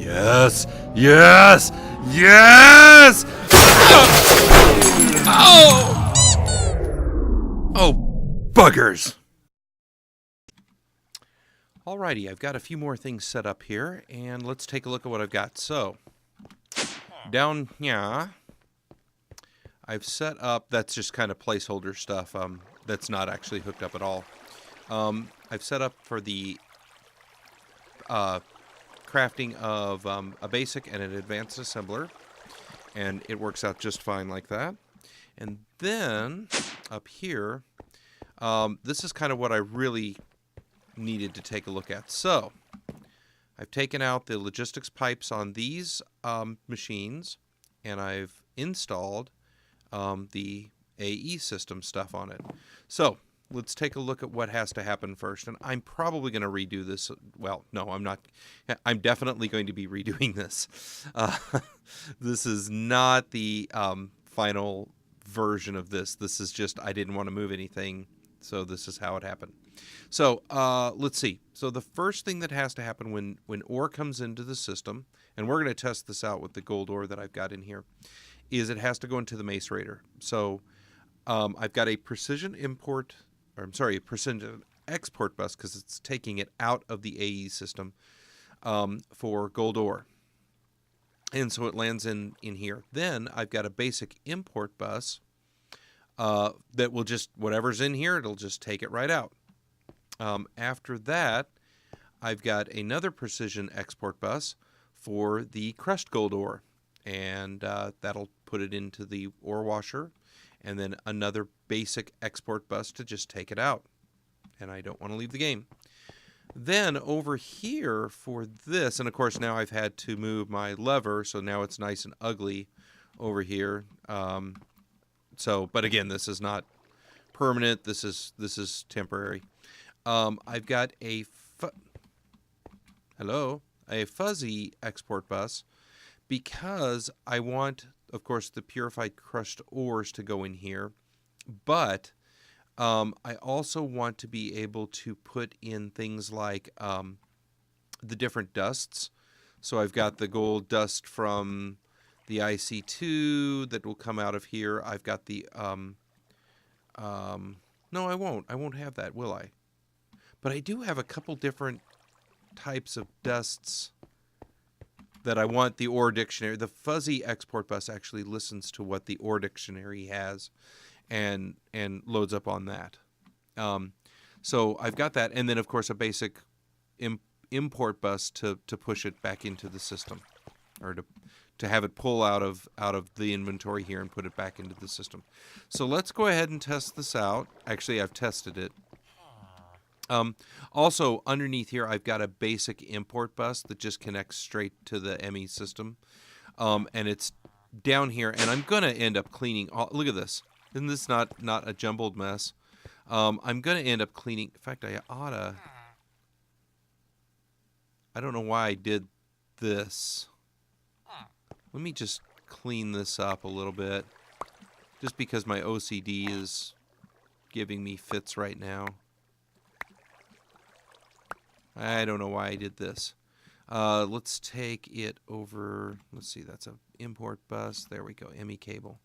Yes! Yes! Yes! Oh! Oh, buggers! Alrighty, I've got a few more things set up here, and let's take a look at what I've got. So, down here, I've set up, that's just kind of placeholder stuff, that's not actually hooked up at all. I've set up for the crafting of a basic and an advanced assembler, and it works out just fine like that. And then up here, this is kind of what I really needed to take a look at. So I've taken out the logistics pipes on these machines, and I've installed the AE system stuff on it. So let's take a look at what has to happen first. And I'm probably going to redo this. Well, no, I'm not. I'm definitely going to be redoing this. This is not the final version of this. This is just, I didn't want to move anything, so this is how it happened. So let's see. So the first thing that has to happen when ore comes into the system, and we're going to test this out with the gold ore that I've got in here, is it has to go into the macerator. So I've got a precision export bus, because it's taking it out of the AE system for gold ore. And so it lands in here. Then I've got a basic import bus that will just, whatever's in here, it'll just take it right out. After that, I've got another precision export bus for the crushed gold ore. And that'll put it into the ore washer. And then another basic export bus to just take it out. And I don't want to leave the game. Then over here for this, and of course now I've had to move my lever, so now it's nice and ugly over here. But again, this is not permanent. This is temporary. I've got a fuzzy export bus, because I want, of course, the purified crushed ores to go in here, but I also want to be able to put in things like the different dusts. So I've got the gold dust from the IC2 that will come out of here. I've got the no, I won't have that, will I? But I do have a couple different types of dusts that I want the ore dictionary. The fuzzy export bus actually listens to what the ore dictionary has and loads up on that. So I've got that, and then of course a basic import bus to push it back into the system, or to have it pull out of the inventory here and put it back into the system. So let's go ahead and test this out. Actually, I've tested it. Also, underneath here, I've got a basic import bus that just connects straight to the ME system. And it's down here, and I'm going to end up cleaning. Look at this. Isn't this not a jumbled mess? I'm going to end up cleaning. In fact, I oughta. I don't know why I did this. Let me just clean this up a little bit. Just because my OCD is giving me fits right now. I don't know why I did this. Let's take it over. Let's see, that's an import bus. There we go, ME cable.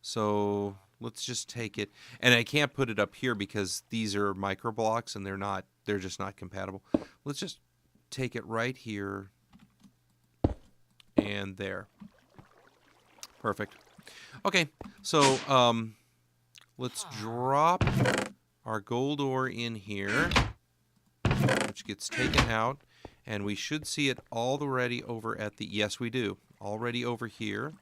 So let's just take it. And I can't put it up here because these are micro blocks and they're just not compatible. Let's just take it right here and there. Perfect. Okay, so let's drop our gold ore in here, which gets taken out, and we should see it already over at the, yes we do, already over here.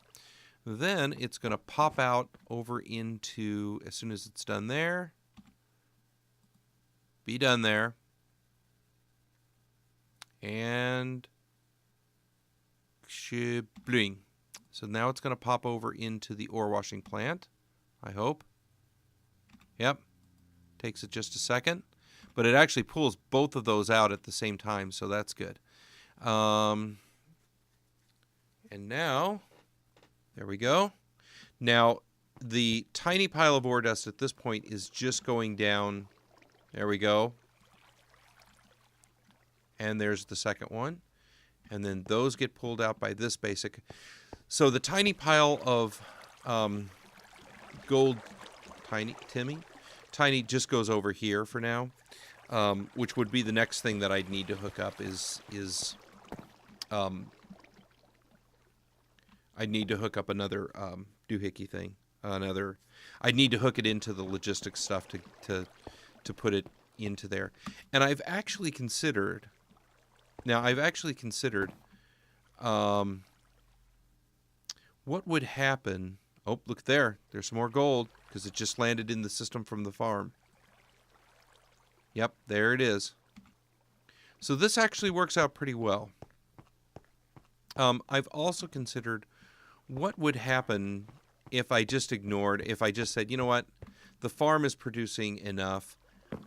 Then it's going to pop out over into, as soon as it's done there, be done there, and bling. So now it's going to pop over into the ore washing plant, I hope. Yep, takes it just a second. But it actually pulls both of those out at the same time, so that's good. And now, there we go. Now, the tiny pile of ore dust at this point is just going down. There we go. And there's the second one. And then those get pulled out by this basic. So the tiny pile of gold, tiny just goes over here for now, which would be the next thing that I'd need to hook up is I'd need to hook up another doohickey thing. I'd need to hook it into the logistics stuff to put it into there. And I've actually considered. Now what would happen? Oh, look there. There's some more gold because it just landed in the system from the farm. Yep, there it is. So this actually works out pretty well. I've also considered what would happen if I just said, you know what, the farm is producing enough.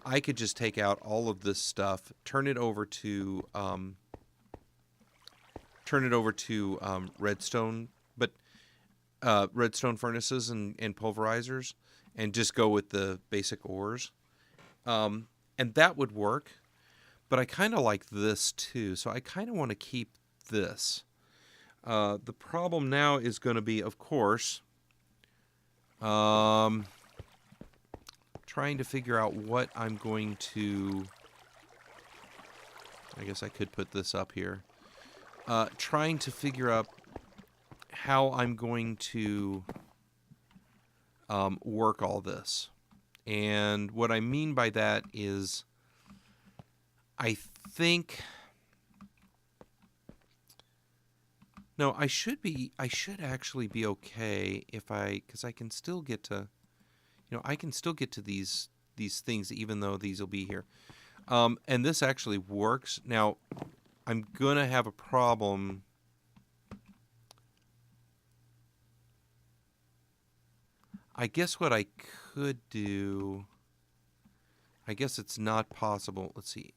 I could just take out all of this stuff, turn it over to redstone, but redstone furnaces and pulverizers, and just go with the basic ores, and that would work. But I kind of like this too, so I kind of want to keep this. The problem now is going to be, of course, trying to figure out what I'm going to... I guess I could put this up here. Trying to figure out how I'm going to work all this. And what I mean by that is I think... No, I should actually be okay if because I can still get to, I can still get to these things even though these will be here. And this actually works. Now, I'm going to have a problem. I guess what I could do, I guess it's not possible. Let's see.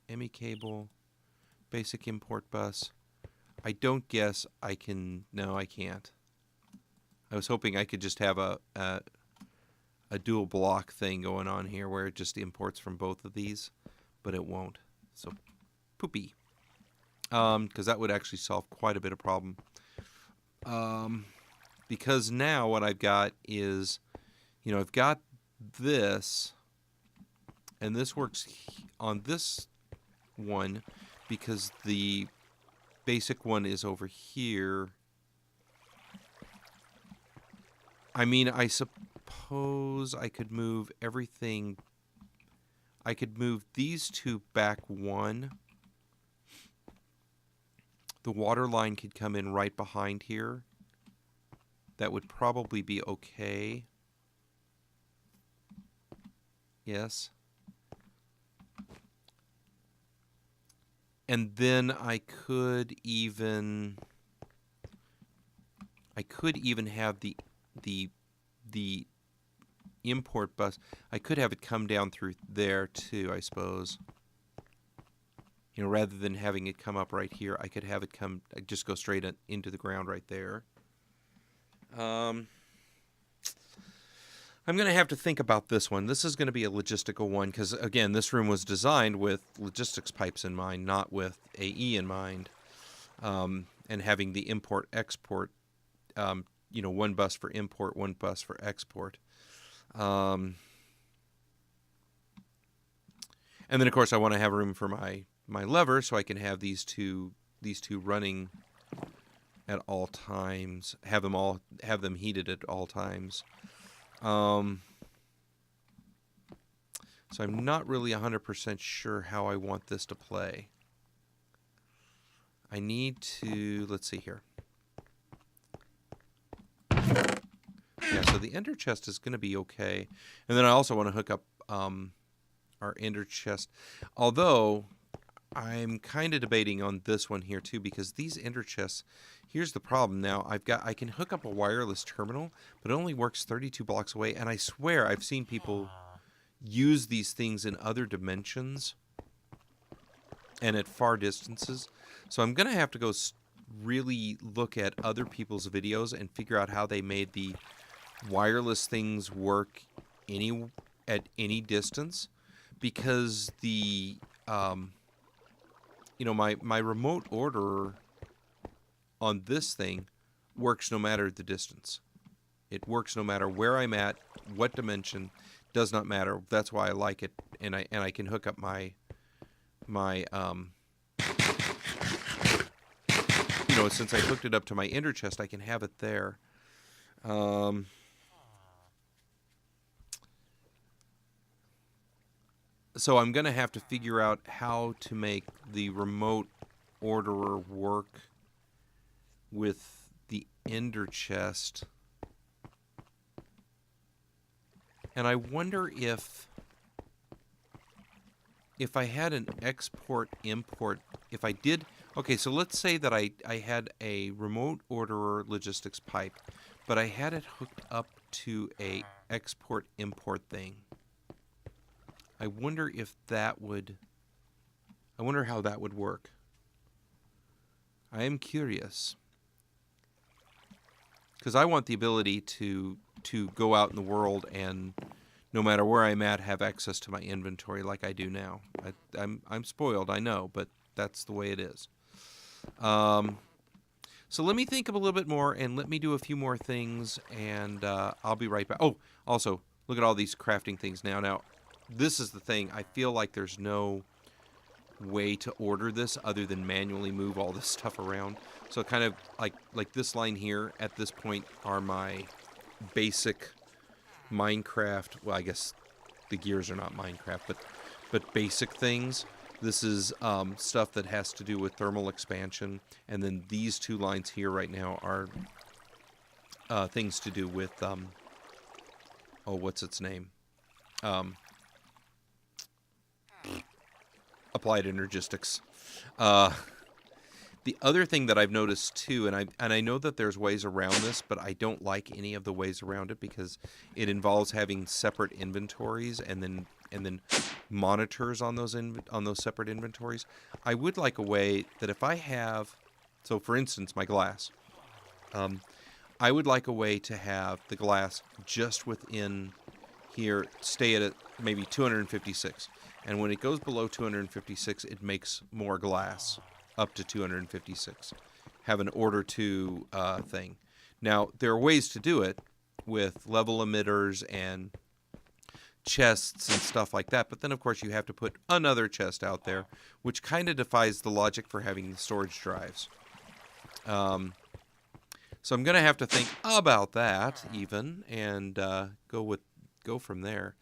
ME cable, basic import bus. I don't guess I can. No, I can't. I was hoping I could just have a dual block thing going on here where it just imports from both of these, but it won't. So, poopy. Because that would actually solve quite a bit of problem. Because now what I've got is, I've got this, and this works on this one because the basic one is over here. I mean, I suppose I could move everything. I could move these two back one. The water line could come in right behind here. That would probably be okay. Yes. And then I could even have the import bus. I could have it come down through there too, I suppose. Rather than having it come up right here, I could have it just go straight into the ground right there. I'm going to have to think about this one. This is going to be a logistical one because, again, this room was designed with logistics pipes in mind, not with AE in mind. And having the import-export, one bus for import, one bus for export. And then, of course, I want to have room for my lever so I can have these two running at all times. Have them heated at all times. So I'm not really 100% sure how I want this to play. I need to, let's see here. Yeah, so the ender chest is going to be okay. And then I also want to hook up our ender chest. Although I'm kind of debating on this one here too, because these ender chests, here's the problem. Now I can hook up a wireless terminal, but it only works 32 blocks away, and I swear I've seen people use these things in other dimensions and at far distances. So I'm going to have to go really look at other people's videos and figure out how they made the wireless things work at any distance, because the you know, my remote orderer on this thing works no matter the distance. It works no matter where I'm at, what dimension, does not matter. That's why I like it, and I can hook up my you know, since I hooked it up to my ender chest, I can have it there. So I'm going to have to figure out how to make the remote orderer work with the ender chest. And I wonder if I had an export-import, if I did... Okay, so let's say that I had a remote orderer logistics pipe, but I had it hooked up to a export-import thing. I wonder if that would... I wonder how that would work. I am curious. Because I want the ability to go out in the world and, no matter where I'm at, have access to my inventory like I do now. I'm spoiled, I know, but that's the way it is. So let me think of a little bit more, and let me do a few more things, and I'll be right back. Oh, also, look at all these crafting things now. Now, this is the thing. I feel like there's no way to order this other than manually move all this stuff around. So kind of like this line here at this point are my basic Minecraft. Well, I guess the gears are not Minecraft, but basic things. This is stuff that has to do with thermal expansion, and then these two lines here right now are things to do with oh, what's its name? Applied energistics. The other thing that I've noticed too, and I know that there's ways around this, but I don't like any of the ways around it because it involves having separate inventories and then monitors on those separate inventories. I would like a way that if I have, so for instance, my glass, I would like a way to have the glass just within here stay at maybe 256, and when it goes below 256, it makes more glass up to 256. Have an order to thing. Now there are ways to do it with level emitters and chests and stuff like that, but then of course you have to put another chest out there, which kind of defies the logic for having the storage drives. So I'm gonna have to think about that even, and go from there.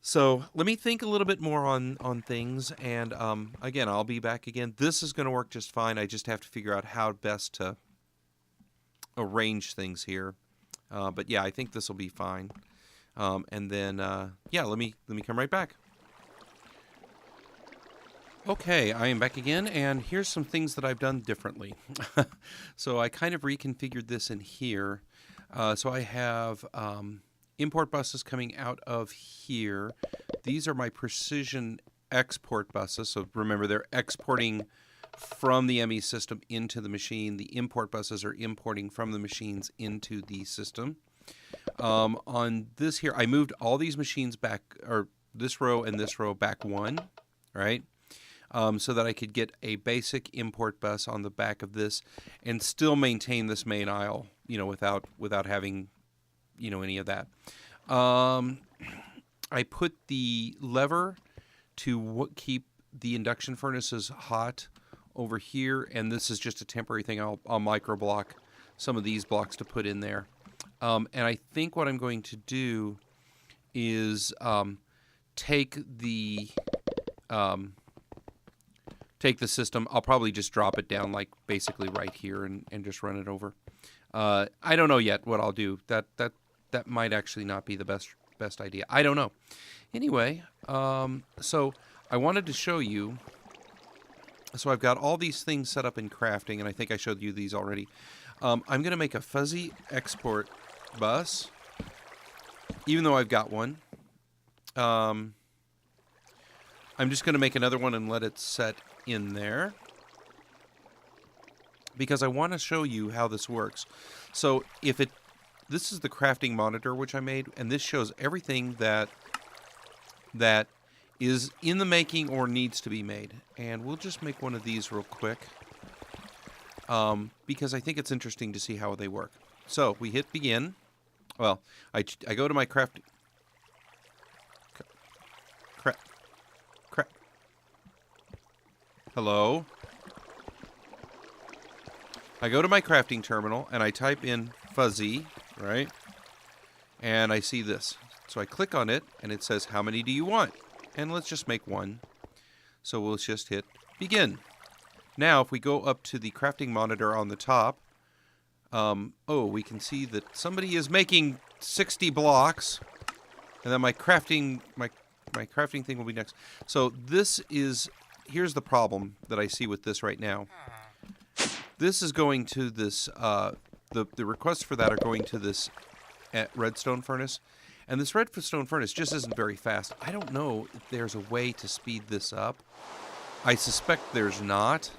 So let me think a little bit more on things, and again, I'll be back again. This is going to work just fine. I just have to figure out how best to arrange things here. But yeah, I think this will be fine. And then yeah, let me come right back. Okay, I am back again, and here's some things that I've done differently. So I kind of reconfigured this in here. So I have import buses coming out of here. These are my precision export buses. So remember, they're exporting from the ME system into the machine. The import buses are importing from the machines into the system. On this here, I moved all these machines back, or this row and this row back one, right? So that I could get a basic import bus on the back of this and still maintain this main aisle, you know, without having, you know, any of that. I put the lever to keep the induction furnaces hot over here, and this is just a temporary thing. I'll micro block some of these blocks to put in there. And I think what I'm going to do is take the system. I'll probably just drop it down like basically right here and just run it over. I don't know yet what I'll do. That might actually not be the best idea. I don't know. Anyway, so I wanted to show you. So I've got all these things set up in crafting, and I think I showed you these already. I'm going to make a fuzzy export bus, even though I've got one. I'm just going to make another one and let it set in there, because I want to show you how this works. So this is the crafting monitor which I made, and this shows everything that is in the making or needs to be made. And we'll just make one of these real quick. Because I think it's interesting to see how they work. So we hit begin. Well, I go to my crafting. Hello? I go to my crafting terminal and I type in fuzzy, right? And I see this. So I click on it and it says, how many do you want? And let's just make one. So we'll just hit begin. Now, if we go up to the crafting monitor on the top, we can see that somebody is making 60 blocks. And then my crafting thing will be next. So this is, here's the problem that I see with this right now. This is going to this, the requests for that are going to this redstone furnace. And this redstone furnace just isn't very fast. I don't know if there's a way to speed this up. I suspect there's not.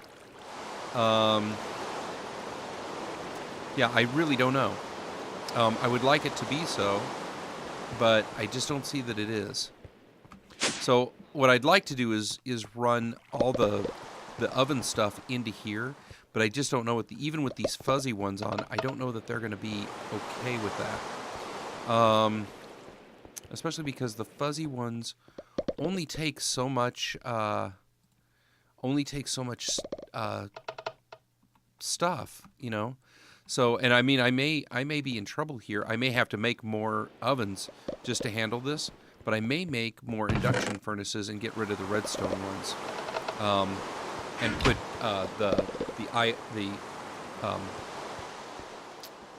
Yeah, I really don't know. I would like it to be so, but I just don't see that it is. So what I'd like to do is run all the oven stuff into here, but I just don't know what even with these fuzzy ones on, I don't know that they're going to be okay with that. Especially because the fuzzy ones only take so much stuff, you know. So, and I mean, I may be in trouble here. I may have to make more ovens just to handle this, but I may make more induction furnaces and get rid of the redstone ones, and put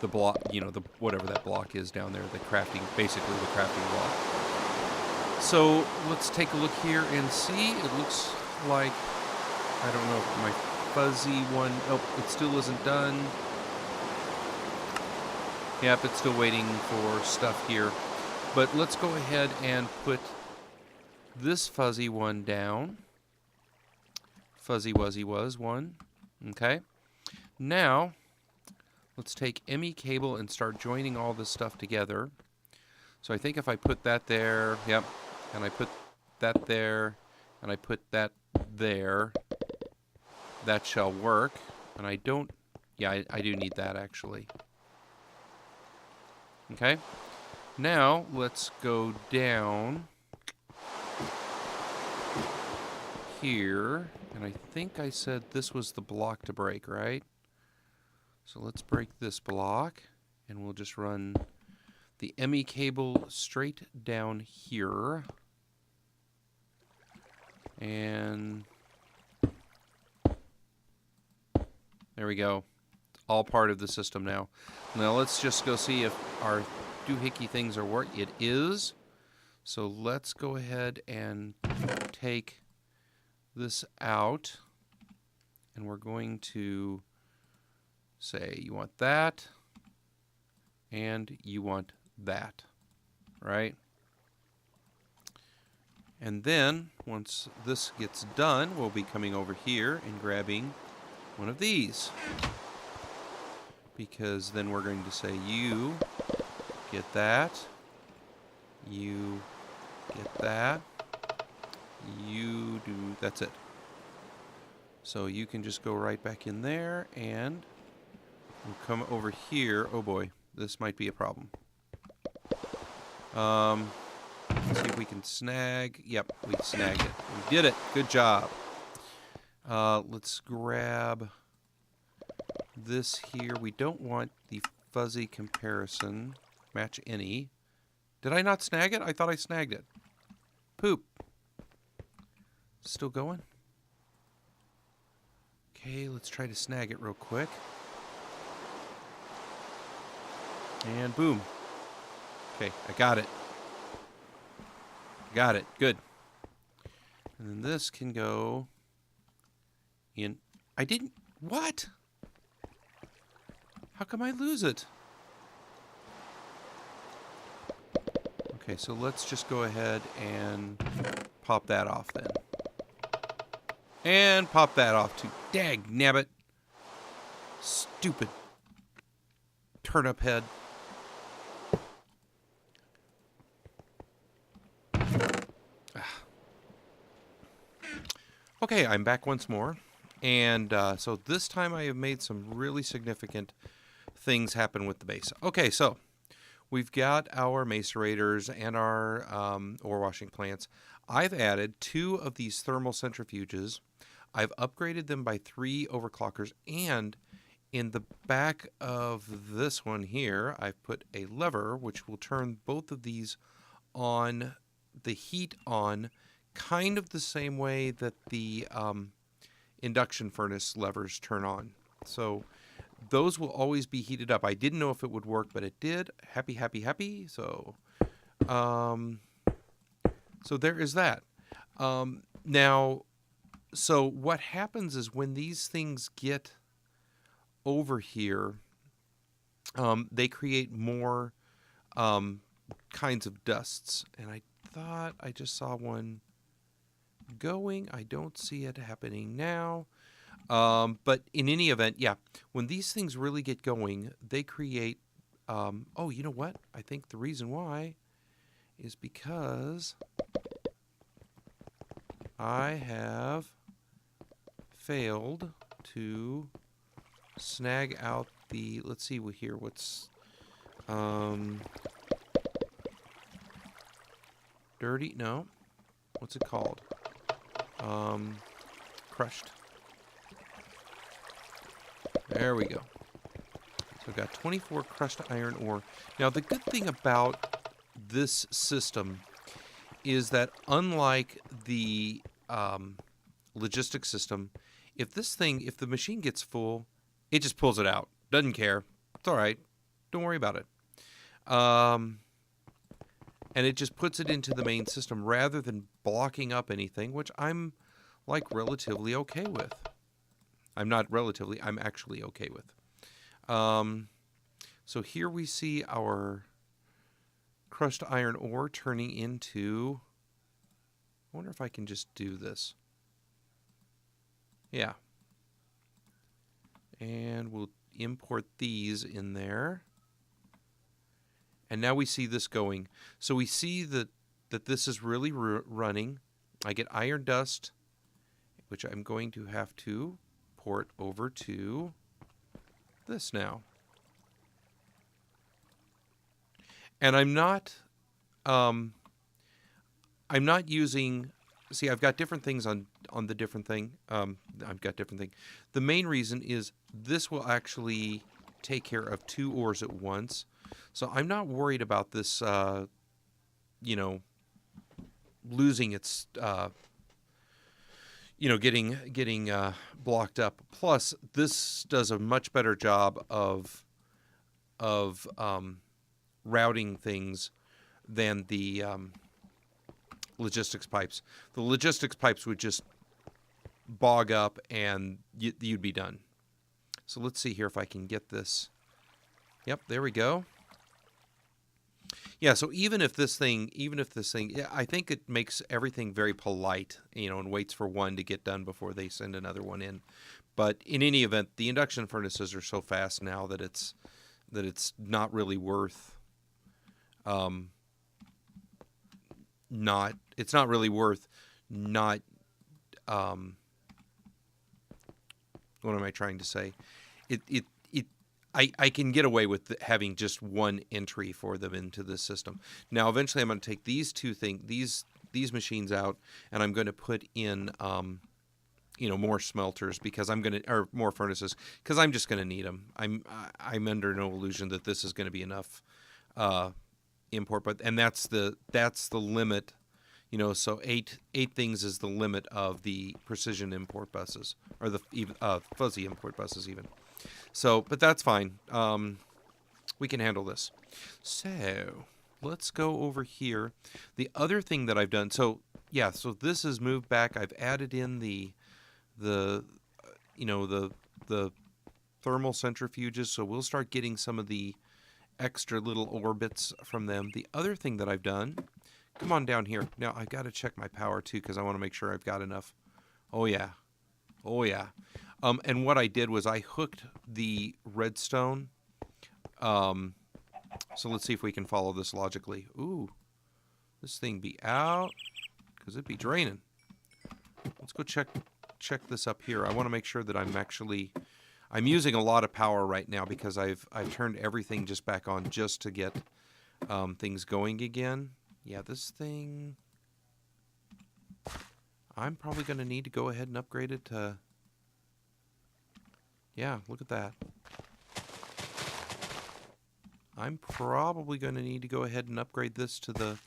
the block, you know, the whatever that block is down there, the crafting, basically the crafting block. So let's take a look here and see. It looks like, I don't know if my fuzzy one, oh, it still isn't done. Yep, it's still waiting for stuff here. But let's go ahead and put this fuzzy one down. Fuzzy Wuzzy was one. Okay. Now, let's take ME cable and start joining all this stuff together. So I think if I put that there, yep, and I put that there, and I put that there, that shall work. And I don't, yeah, I do need that actually. Okay. Now, let's go down here, and I think I said this was the block to break, right? So let's break this block, and we'll just run the ME cable straight down here. And there we go. It's all part of the system now. Now let's just go see if our doohickey things are working. It is. So let's go ahead and take this out, and we're going to say you want that and you want that, right? And then once this gets done, we'll be coming over here and grabbing one of these, because then we're going to say you get that, you get that, you do, that's it. So you can just go right back in there, and we'll come over here. Oh boy, this might be a problem. Let's see if we can snag. Yep, we snagged it. We did it. Good job. Let's grab this here. We don't want the fuzzy comparison. Match any. Did I not snag it? I thought I snagged it. Poop. Still going? Okay, let's try to snag it real quick. And boom. Okay, I got it. Got it. Good. And then this can go in. I didn't. What? How come I lose it? Okay, so let's just go ahead and pop that off then. And pop that off too. Dag nabbit. Stupid turnip head. Okay, I'm back once more. And so this time I have made some really significant things happen with the base. Okay, so we've got our macerators and our ore washing plants. I've added 2 of these thermal centrifuges. I've upgraded them by 3 overclockers, and in the back of this one here, I've put a lever which will turn both of these on, the heat on, kind of the same way that the induction furnace levers turn on. So those will always be heated up. I didn't know if it would work, but it did. Happy, happy, happy. So, so there is that. Now, so what happens is when these things get over here, they create more kinds of dusts. And I thought I just saw one going. I don't see it happening now. But in any event, yeah, when these things really get going, they create, oh, you know what? I think the reason why is because I have failed to snag out the, let's see here, what's, dirty, no, what's it called? Crushed. There we go. So I've got 24 crushed iron ore. Now, the good thing about this system is that unlike the logistics system, if the machine gets full, it just pulls it out. Doesn't care. It's all right. Don't worry about it. And it just puts it into the main system rather than blocking up anything, which I'm like relatively okay with. I'm not relatively, I'm actually okay with. So here we see our crushed iron ore turning into, I wonder if I can just do this. Yeah. And we'll import these in there. And now we see this going. So we see that this is really running. I get iron dust, which I'm going to have to port over to this now. And I'm not using, see, I've got different things on the different thing. I've got different thing. The main reason is this will actually take care of 2 ores at once. So I'm not worried about this, you know, losing its, you know, getting blocked up. Plus, this does a much better job of routing things than the logistics pipes. The logistics pipes would just bog up and you'd be done. So let's see here if I can get this. Yep, there we go. Yeah, so even if this thing, yeah, I think it makes everything very polite, you know, and waits for one to get done before they send another one in. But in any event, the induction furnaces are so fast now that it's not really worth, it's not really worth not, what am I trying to say? I can get away with having just one entry for them into this system. Now, eventually, I'm going to take these two these machines out, and I'm going to put in, you know, more smelters because or more furnaces because I'm just going to need them. I'm under no illusion that this is going to be enough import, and that's the limit. You know, so eight things is the limit of the precision import buses or the fuzzy import buses even. So, but that's fine. We can handle this. So, let's go over here. The other thing that I've done, so yeah, so this is moved back. I've added in the you know, the thermal centrifuges, so we'll start getting some of the extra little orbits from them. The other thing that I've done, come on down here. Now, I've got to check my power too because I want to make sure I've got enough. Oh yeah. Oh yeah. And what I did was I hooked the redstone. So let's see if we can follow this logically. Ooh, this thing be out because it'd be draining. let's go check this up here. I want to make sure that I'm using a lot of power right now because I've turned everything just back on just to get things going again. Yeah, this thing, I'm probably going to need to go ahead and upgrade it to, yeah, look at that. I'm probably going to need to go ahead and upgrade this to the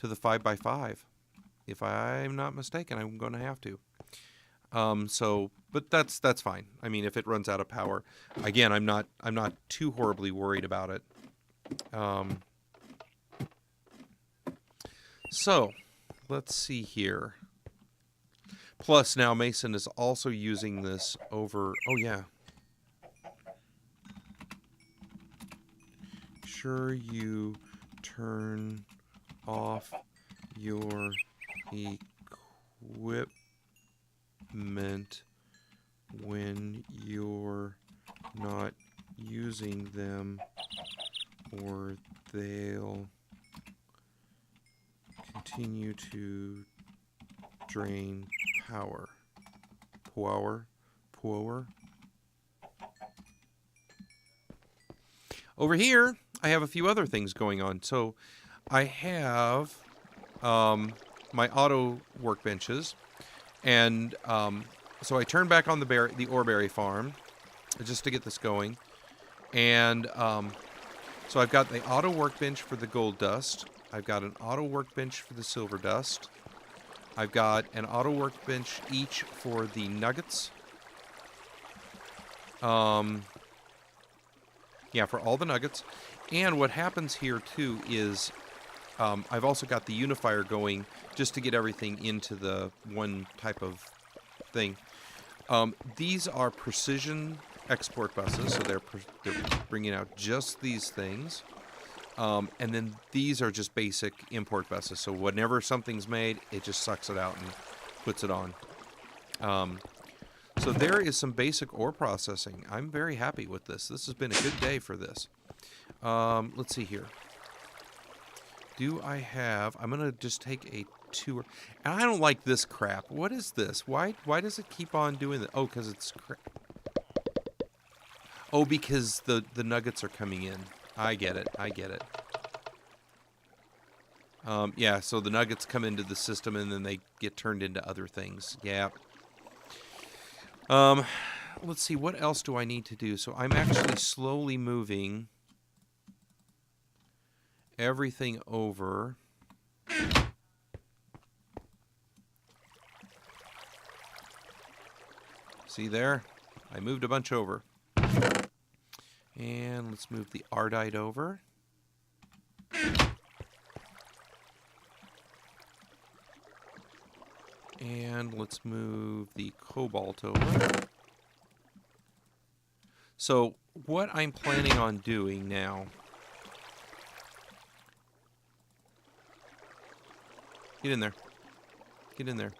5x5. If I'm not mistaken, I'm going to have to. But that's fine. I mean, if it runs out of power, again, I'm not too horribly worried about it. So, let's see here. Plus, now Mason is also using this over. Oh yeah. Sure, you turn off your equipment when you're not using them, or they'll continue to drain power. Power. Over here, I have a few other things going on. So I have my auto workbenches, and so I turned back on the Oreberry farm just to get this going, and so I've got the auto workbench for the gold dust. I've got an auto workbench for the silver dust. I've got an auto workbench each for the nuggets. Yeah, for all the nuggets. And what happens here too is I've also got the unifier going just to get everything into the one type of thing. These are precision export buses, so they're bringing out just these things. And then these are just basic import buses. So whenever something's made, it just sucks it out and puts it on. So there is some basic ore processing. I'm very happy with this. This has been a good day for this. Let's see here. Do I have... I'm going to just take a tour. And I don't like this crap. What is this? Why does it keep on doing that? Oh, because it's crap. Oh, because the nuggets are coming in. I get it. Yeah, so the nuggets come into the system and then they get turned into other things. Yeah. Let's see, what else do I need to do? So I'm actually slowly moving everything over. See there? I moved a bunch over. And let's move the Ardite over. And let's move the Cobalt over. So what I'm planning on doing now... Get in there. Get in there.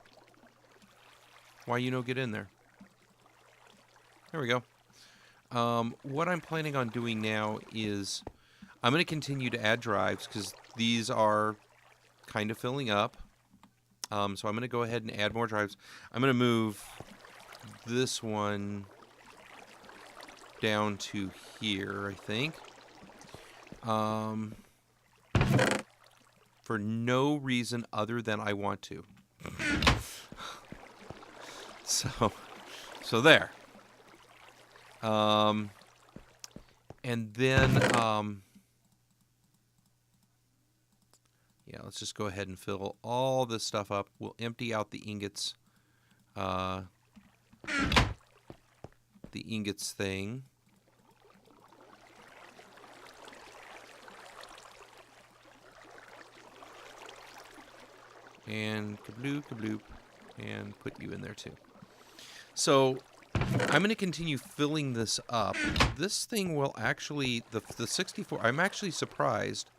Why you no get in there? There we go. What I'm planning on doing now is I'm going to continue to add drives because these are kind of filling up. So I'm going to go ahead and add more drives. I'm going to move this one down to here, I think. For no reason other than I want to. So there. And then, yeah, let's just go ahead and fill all this stuff up. We'll empty out the ingots, thing. And kabloop, and put you in there too. So I'm going to continue filling this up. This thing will actually, the 64, I'm actually surprised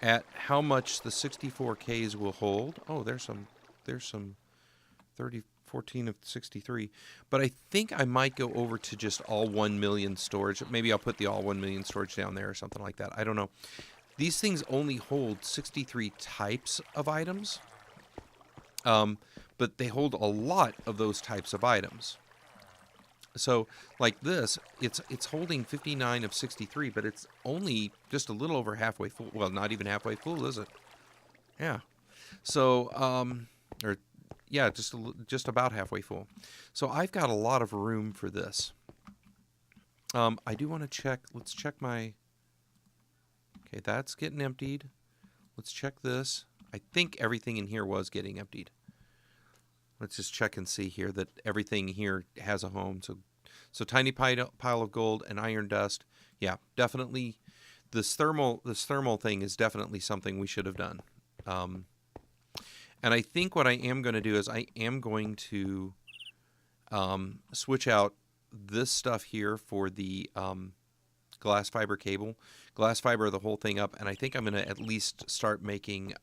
at how much the 64Ks will hold. Oh, there's some 14 of 63. But I think I might go over to just all 1 million storage. Maybe I'll put the all 1 million storage down there or something like that. I don't know. These things only hold 63 types of items. But they hold a lot of those types of items. So, like this, it's holding 59 of 63, but it's only just a little over halfway full. Well, not even halfway full, is it? Yeah. So, or yeah, just about halfway full. So I've got a lot of room for this. I do want to check. Let's check my. Okay, that's getting emptied. Let's check this. I think everything in here was getting emptied. Let's just check and see here that everything here has a home. So tiny pile of gold and iron dust. Yeah, definitely. This thermal thing is definitely something we should have done. And I think what I am going to do is I am going to switch out this stuff here for the glass fiber cable. Glass fiber the whole thing up, and I think I'm going to at least start making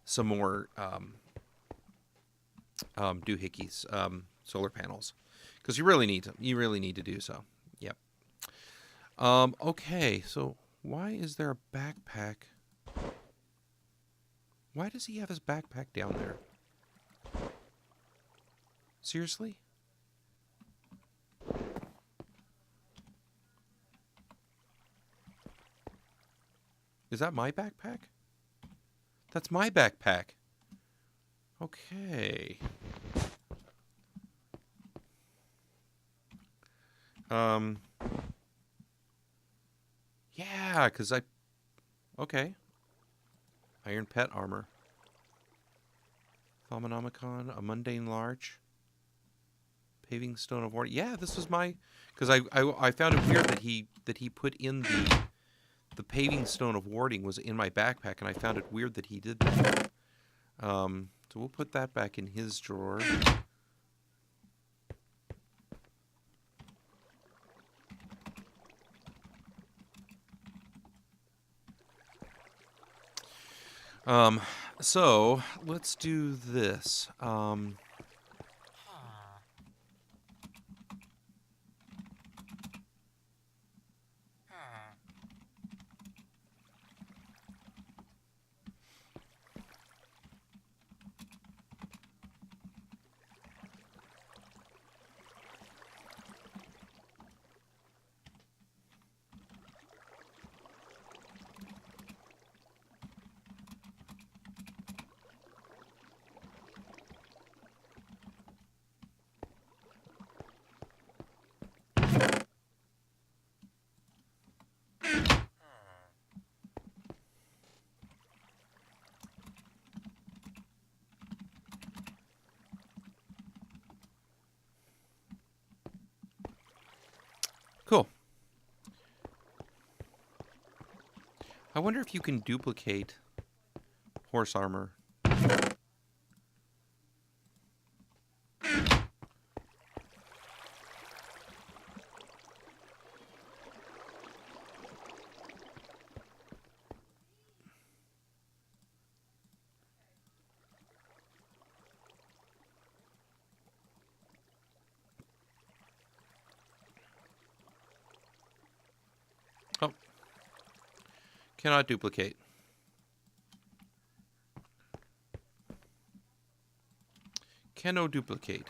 some more doohickeys, solar panels, because you really need to do so. Yep. Okay, so why is there a backpack? Why does he have his backpack down there? Seriously? Is that my backpack? That's my backpack. Okay. Yeah, because okay. Iron Pet Armor. Thaumonomicon, a Mundane Larch. Paving Stone of Warding. Yeah, this was my... Because I found it weird that he put in the Paving Stone of Warding was in my backpack, and I found it weird that he did that. So we'll put that back in his drawer. So let's do this. Cool. I wonder if you can duplicate horse armor. Oh. Cannot duplicate. Cannot duplicate.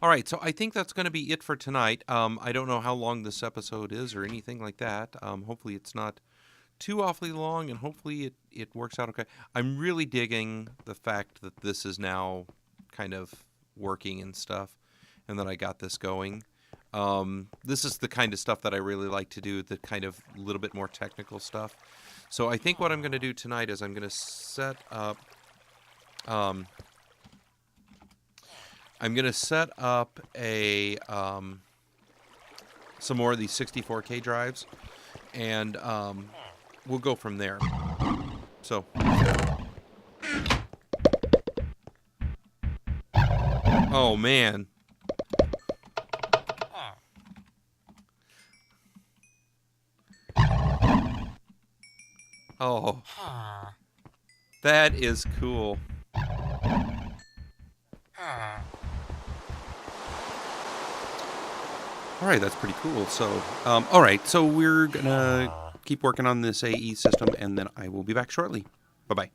All right, so I think that's going to be it for tonight. I don't know how long this episode is or anything like that. Hopefully it's not too awfully long, and hopefully it works out okay. I'm really digging the fact that this is now kind of working and stuff, and that I got this going. This is the kind of stuff that I really like to do, the kind of little bit more technical stuff. So I think what I'm going to do tonight is I'm going to set up... I'm going to set up a some more of these 64K drives, and we'll go from there. So Oh, man. Oh. That is cool. All right, that's pretty cool. So, all right, so we're going to keep working on this AE system, and then I will be back shortly. Bye-bye.